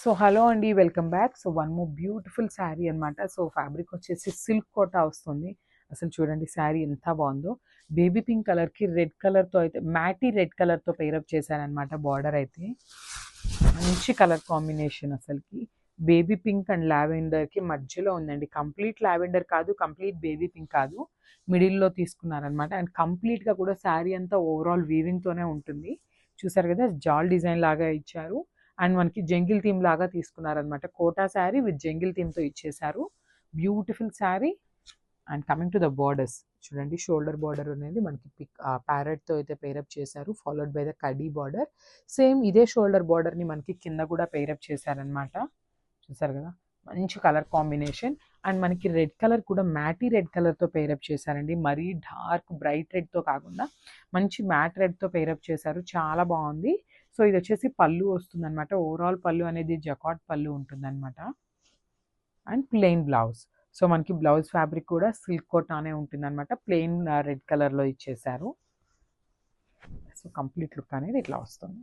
So hello అండి, welcome back. So one more beautiful sari అనమాట. So fabric వచ్చేసి silk quota వస్తుంది. అసలు చూడండి శారీ ఎంత బాగుందో. బేబీ పింక్ కలర్కి రెడ్ కలర్తో అయితే మ్యాటీ రెడ్ కలర్తో పేరప్ చేశారనమాట. బార్డర్ అయితే మంచి కలర్ కాంబినేషన్. అసలుకి బేబీ పింక్ అండ్ లావెండర్కి మధ్యలో ఉందండి. కంప్లీట్ లావెండర్ కాదు, కంప్లీట్ బేబీ పింక్ కాదు, మిడిల్లో తీసుకున్నారనమాట. అండ్ కంప్లీట్గా కూడా శారీ అంతా ఓవరాల్ వీవింగ్తోనే ఉంటుంది. చూసారు కదా, జాల్ డిజైన్ లాగా ఇచ్చారు. అండ్ మనకి జంగిల్ థీమ్ లాగా తీసుకున్నారనమాట. కోటా శారీ విత్ జంగిల్ థీమ్తో ఇచ్చేసారు. Beautiful sari. And coming to the borders చూడండి, షోల్డర్ బార్డర్ అనేది మనకి ప్యారెట్తో అయితే పేరప్ చేశారు, followed by the khadi border. Same ఇదే షోల్డర్ బార్డర్ని మనకి కింద కూడా పేరప్ చేశారనమాట. చూసారు కదా, మంచి కలర్ కాంబినేషన్. అండ్ మనకి రెడ్ కలర్ కూడా మ్యాటీ రెడ్ కలర్తో పేరప్ చేశారండి. మరీ డార్క్ బ్రైట్ రెడ్తో కాకుండా మంచి మ్యాట్ రెడ్తో పేరప్ చేశారు. చాలా బాగుంది. సో ఇది వచ్చేసి పళ్ళు వస్తుంది అనమాట. ఓవరాల్ పళ్ళు అనేది జకాట్ పళ్ళు ఉంటుందన్నమాట. And plain blouse. సో మనకి బ్లౌజ్ ఫ్యాబ్రిక్ కూడా సిల్క్ కోటానే ఉంటుంది అనమాట. ప్లెయిన్ రెడ్ కలర్లో ఇచ్చేసారు. సో కంప్లీట్ లుక్ అనేది ఇట్లా వస్తుంది.